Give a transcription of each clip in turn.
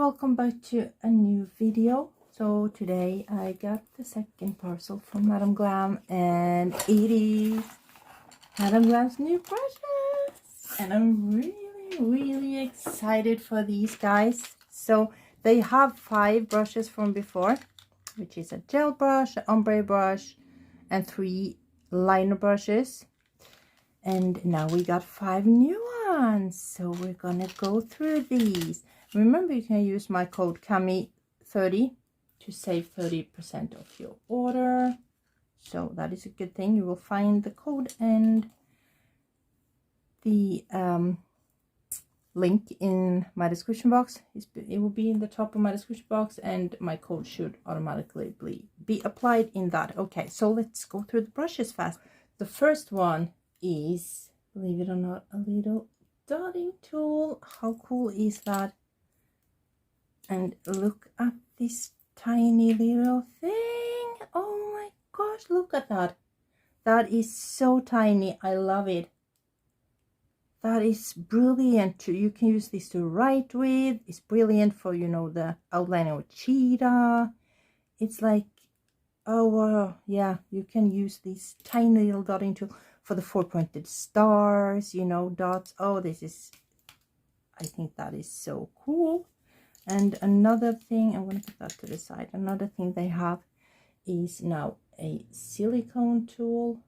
welcome back to a new video. So today I got the second parcel from Madam Glam, and it is Madam Glam's new brushes, and I'm really excited for these guys. So they have 5 brushes from before, which is a gel brush, an ombre brush, and 3 liner brushes. And now we got 5 new ones, so we're gonna go through these. Remember, you can use my code CammiBaby to save 30% of your order. So that is a good thing. You will find the code and the link in my description box. It will be in the top of my description box, and my code should automatically be applied in that. Okay, so let's go through the brushes fast. The first one is, believe it or not, a little dotting tool. How cool is that? And look at this tiny little thing. Oh my gosh, look at that. That is so tiny. I love it. That is brilliant. You can use this to write with. It's brilliant for, you know, the outline of a cheetah. It's like, oh wow, yeah, you can use this tiny little dotting tool for the 4-pointed stars, you know, dots. Oh, this is, I think that is so cool. And another thing, I'm going to put that to the side. Another thing they have is now a silicone tool.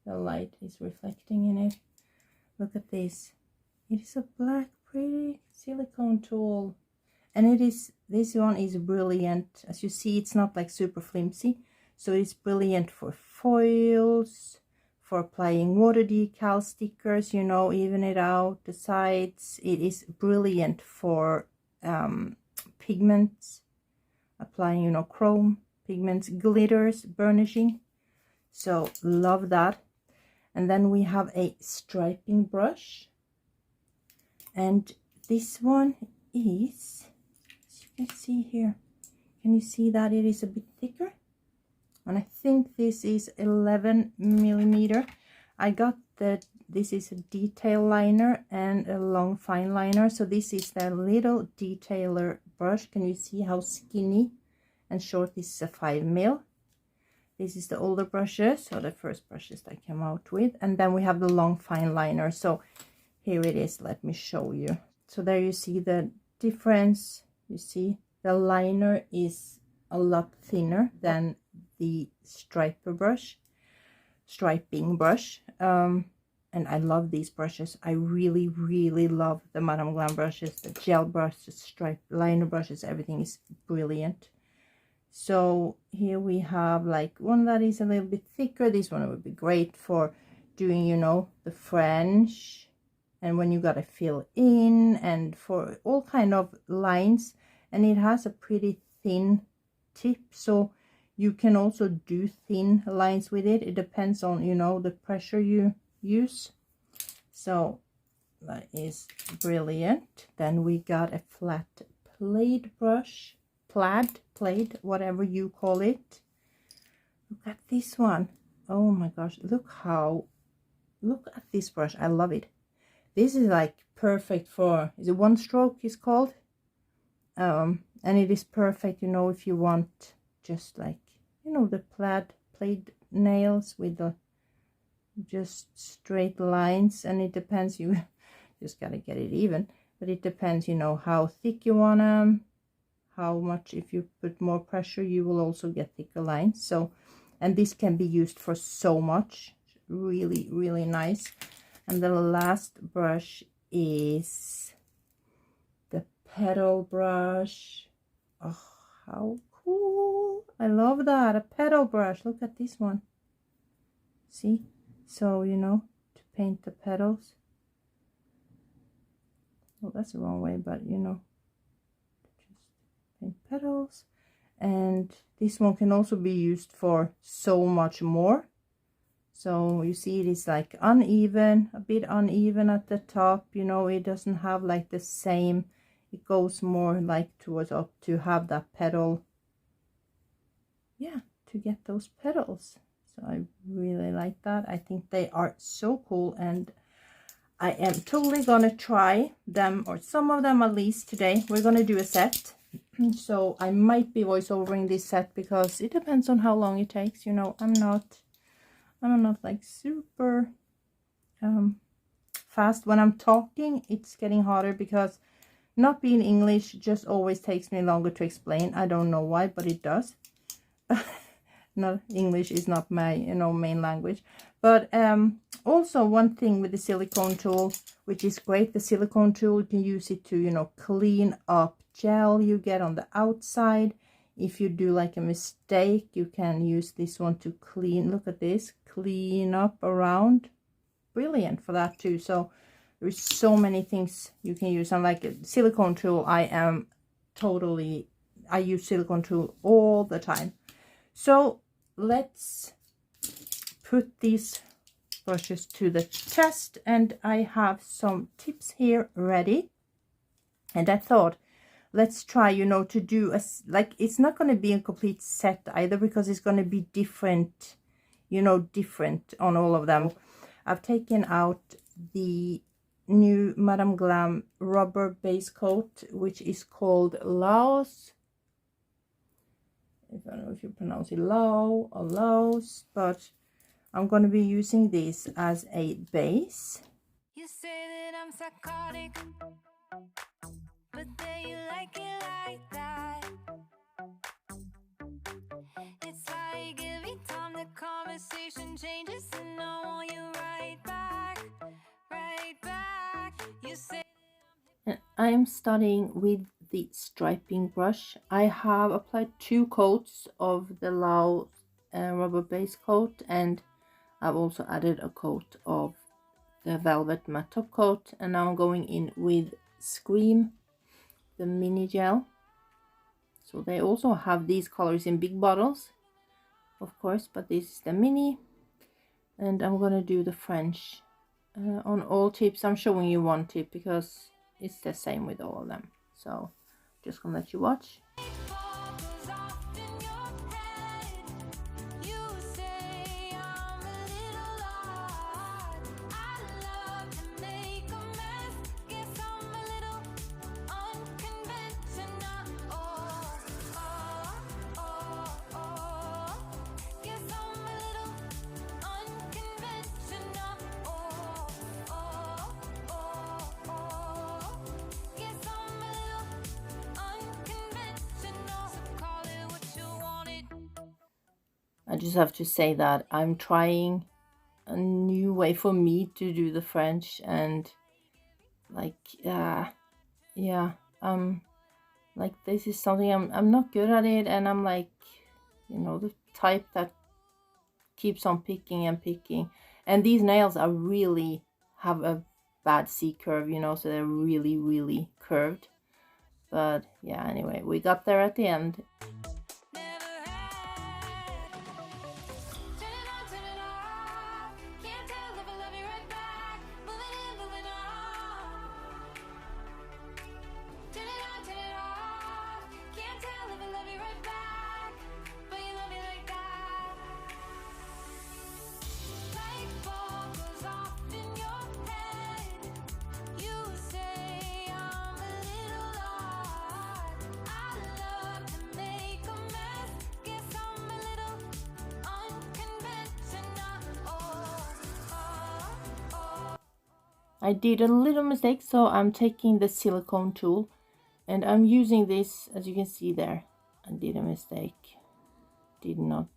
The light is reflecting in it. Look at this. It is a black pretty silicone tool. And it is, this one is brilliant. As you see, it's not like super flimsy. So it's brilliant for foils, for applying water decal stickers, you know, even it out the sides. It is brilliant for pigments, applying, you know, chrome pigments, glitters, burnishing. So love that. And then we have a striping brush, and this one is, as you can see here, can you see that it is a bit thicker? And I think this is 11 millimeter. I got that this is a detail liner and a long fine liner. So this is the little detailer brush. Can you see how skinny and short this is? A 5 mil. This is the older brushes, so the first brushes I came out with. And then we have the long fine liner. So here it is. Let me show you. So there you see the difference. You see the liner is a lot thinner than the striping brush. And I love these brushes. I really love the Madam Glam brushes, the gel brushes, stripe liner brushes. Everything is brilliant. So here we have like one that is a little bit thicker. This one would be great for doing, you know, the French, and when you gotta fill in, and for all kind of lines. And it has a pretty thin tip, so you can also do thin lines with it. It depends on, you know, the pressure you use. So that is brilliant. Then we got a flat plaid brush, plaid, whatever you call it. Look at this one. Oh my gosh, look at this brush. I love it. This is like perfect for, is it one stroke is called? And it is perfect, you know, if you want just like, you know, the plaid nails with the just straight lines. And it depends, you just gotta get it even, but it depends, you know, how thick you want them, how much. If you put more pressure, you will also get thicker lines. So, and this can be used for so much. Really nice. And the last brush is the petal brush. Oh, how cool. I love that. A petal brush. Look at this one. See? So, you know, to paint the petals. Well, that's the wrong way, but you know, just paint petals. And this one can also be used for so much more. So you see, it is like uneven, a bit uneven at the top, you know, it doesn't have like the same, it goes more like towards up to have that petal, yeah, to get those petals. So I really like that. I think they are so cool, and I am totally gonna try them, or some of them at least today. We're gonna do a set. So I might be voiceovering this set because it depends on how long it takes. You know, I'm not like super fast when I'm talking. It's getting harder because not being English just always takes me longer to explain. I don't know why, but it does. No, English is not my, you know, main language. But also one thing with the silicone tool, which is great, the silicone tool, you can use it to, you know, clean up gel you get on the outside. If you do like a mistake, you can use this one to clean, look at this, clean up around. Brilliant for that too. So there's so many things you can use. I'm like a silicone tool. I use silicone tool all the time. So let's put these brushes to the test, and I have some tips here ready. And I thought, let's try, you know, to do a, like, it's not going to be a complete set either, because it's going to be different, you know, different on all of them. I've taken out the new Madame Glam rubber base coat, which is called Laos. I don't know if you pronounce it Lao or Laos, but I'm going to be using this as a base. You say that I'm psychotic, but then you like it like that. It's like every time the conversation changes, and I want you right back, right back. You say I am starting with the striping brush. I have applied 2 coats of the Lao rubber base coat, and I've also added a coat of the velvet matte top coat, and now I'm going in with Scream, the mini gel. So they also have these colors in big bottles, of course, but this is the mini. And I'm gonna do the French on all tips. I'm showing you one tip because it's the same with all of them. So just gonna let you watch. I just have to say that I'm trying a new way for me to do the French, and like like this is something I'm not good at it, and I'm like, you know, the type that keeps on picking and picking, and these nails are really have a bad C curve, you know, so they're really curved. But yeah, anyway, we got there at the end. I did a little mistake, so I'm taking the silicone tool and I'm using this, as you can see there. I did a mistake, did not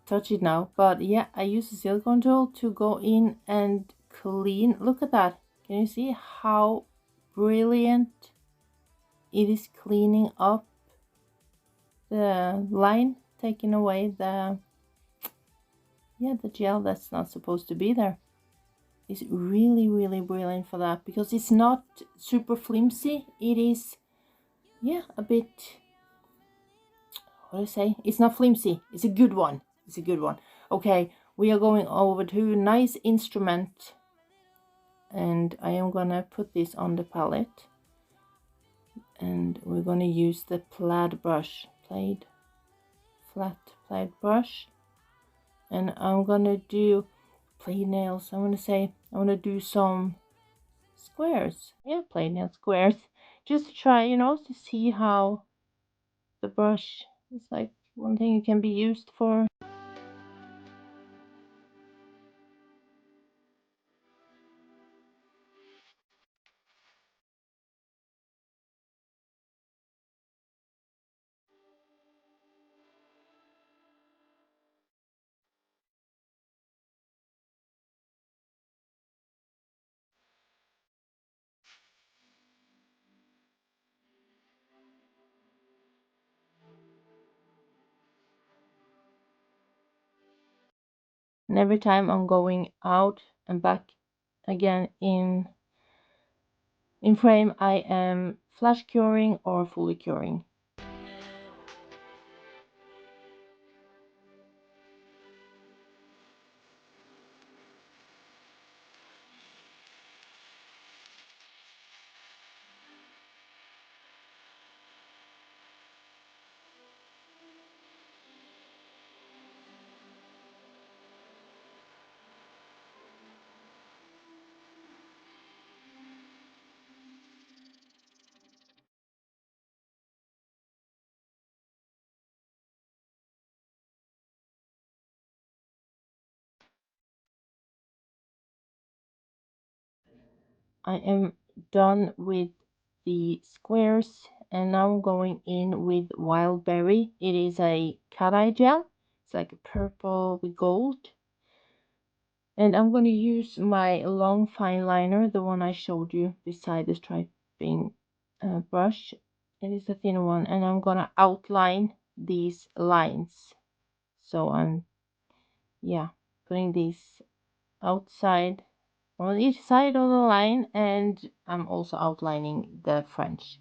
touch it now, but yeah, I use the silicone tool to go in and clean. Look at that. Can you see how brilliant it is cleaning up the line, taking away the gel that's not supposed to be there. It's really brilliant for that, because it's not super flimsy. It is, yeah, a bit, what do I say? It's not flimsy. It's a good one. It's a good one. Okay, we are going over to Nice Instrument, and I am gonna put this on the palette, and we're gonna use the plaid brush, flat plaid brush, and I'm gonna do plaid nails. I'm gonna say I want to do some squares. Yeah, plain nail squares. Just to try, you know, to see how the brush is like one thing it can be used for. And every time I'm going out and back again in frame, I am flash curing or fully curing. I am done with the squares and now I'm going in with wild berry. It is a cat eye gel. It's like a purple with gold. And I'm going to use my long fine liner, the one I showed you beside the striping brush. It is a thin one and I'm going to outline these lines. So I'm, yeah, putting these outside on each side of the line, and I'm also outlining the French.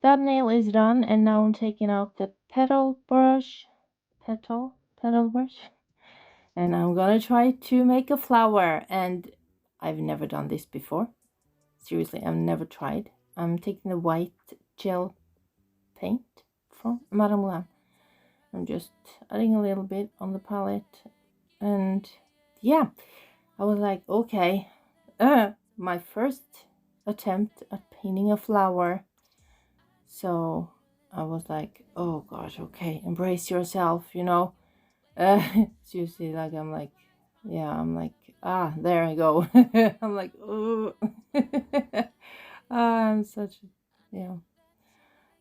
That nail is done, and now I'm taking out the petal brush, petal brush, and I'm gonna try to make a flower. And I've never done this before. Seriously, I've never tried. I'm taking the white gel paint from Madame Glam. I'm just adding a little bit on the palette, and yeah, I was like, okay, my first attempt at painting a flower. So I was like, oh gosh, okay, embrace yourself, you know. Seriously, like I'm like, yeah, I'm like, there I go. I'm like, oh, I'm such, you know,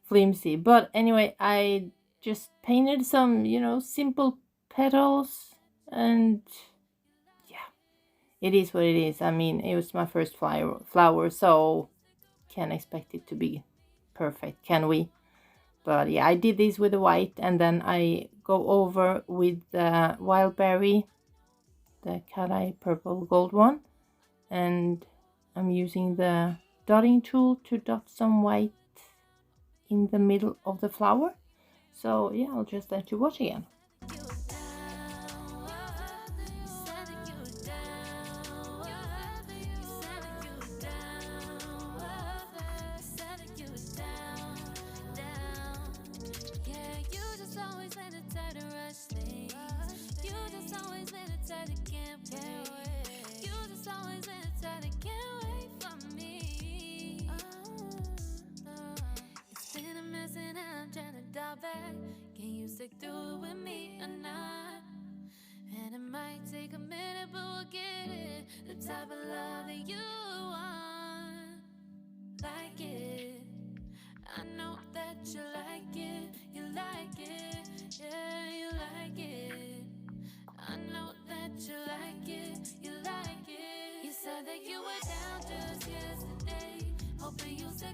flimsy. But anyway, I just painted some, you know, simple petals, and yeah, it is what it is. I mean, it was my first flower, so can't expect it to be perfect, can we? But yeah, I did this with the white, and then I go over with the wild berry, the cat eye purple gold one, and I'm using the dotting tool to dot some white in the middle of the flower. So yeah, I'll just let you watch again.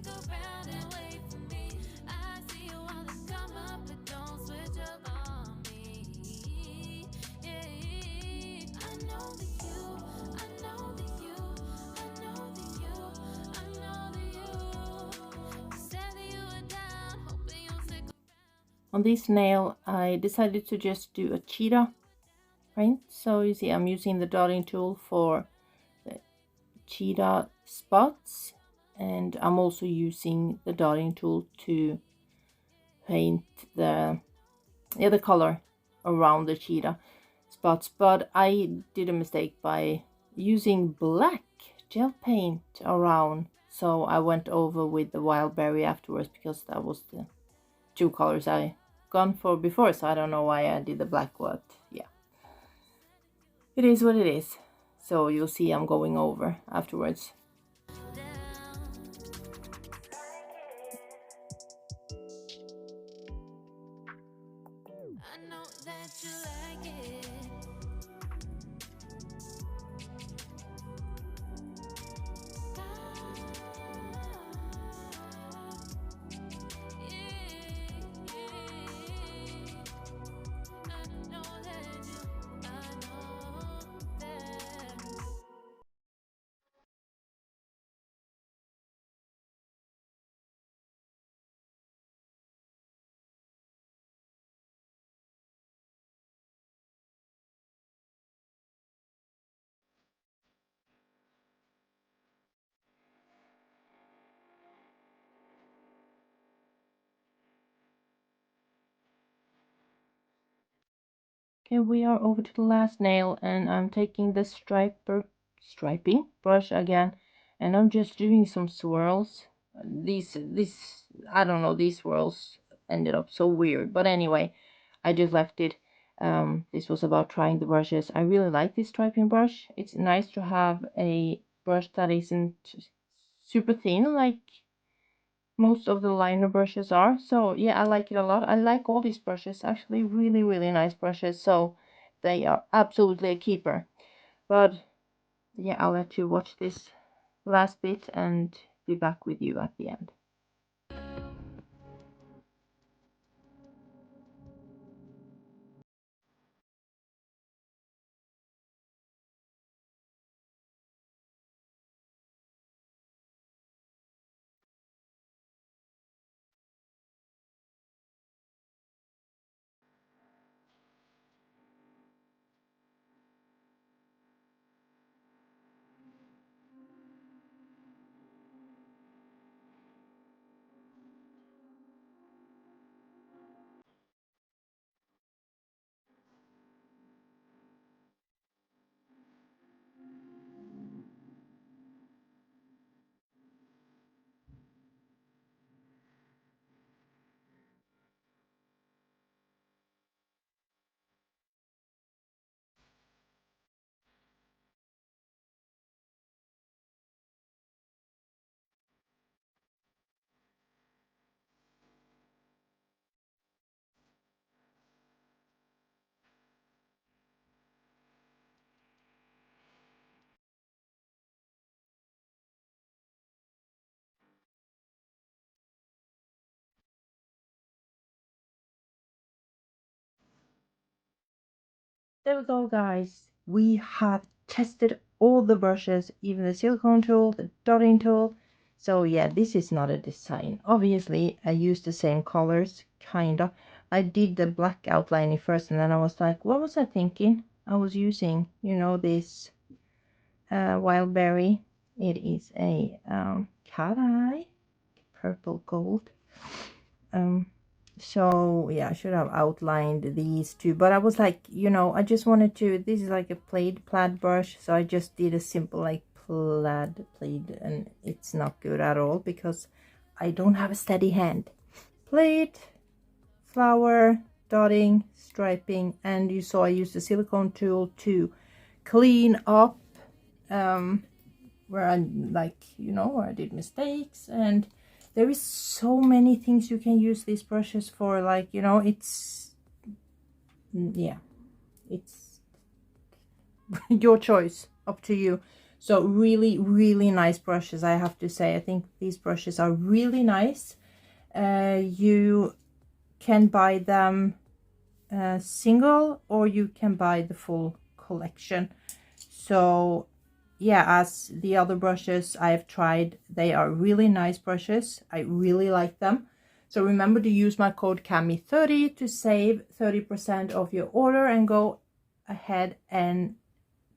stick around and wait for me. I see you wanna come up, but don't switch up on me. Yeah, I know that you, I know that you, I know that you, I know that you said that you were down, hoping you'll stick around. On this nail, I decided to just do a cheetah print. So you see, I'm using the dotting tool for the cheetah spots, and I'm also using the dotting tool to paint the color around the cheetah spots. But I did a mistake by using black gel paint around, so I went over with the wild berry afterwards, because that was the two colors I gone for before. So I don't know why I did the black, but yeah, it is what it is. So you'll see I'm going over afterwards. I know that you like it. I know that you, I know that. Okay, we are over to the last nail, and I'm taking the striping brush again, and I'm just doing some swirls. These I don't know, these swirls ended up so weird, but anyway, I just left it. This was about trying the brushes. I really like this striping brush. It's nice to have a brush that isn't super thin like most of the liner brushes are. So yeah, I like it a lot. I like all these brushes, actually really nice brushes, so they are absolutely a keeper. But yeah, I'll let you watch this last bit and be back with you at the end. There we go, guys. We have tested all the brushes, even the silicone tool, the dotting tool. So yeah, this is not a design. Obviously, I used the same colors, kinda. I did the black outlining first, and then I was like, what was I thinking? I was using, you know, this wild berry. It is a cat eye, purple gold. So yeah, I should have outlined these two, but I was like, you know, I just wanted to, this is like a plaid brush, so I just did a simple like plaid, and it's not good at all because I don't have a steady hand. Plaid, flower, dotting, striping, and you saw I used the silicone tool to clean up where I, like, you know, where I did mistakes. And there is so many things you can use these brushes for, like, you know, it's, yeah, it's your choice, up to you. So really, really nice brushes, I have to say. I think these brushes are really nice. You can buy them single, or you can buy the full collection. So yeah, as the other brushes I have tried, they are really nice brushes. I really like them. So remember to use my code CAMMI30 to save 30% of your order, and go ahead and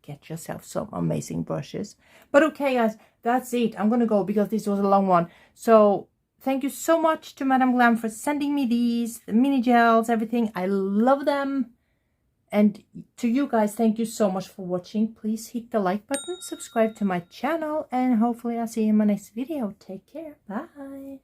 get yourself some amazing brushes. But okay guys, that's it. I'm gonna go because this was a long one. So thank you so much to Madame Glam for sending me these, the mini gels, everything. I love them. And to you guys, thank you so much for watching. Please hit the like button, subscribe to my channel, and hopefully I'll see you in my next video. Take care. Bye.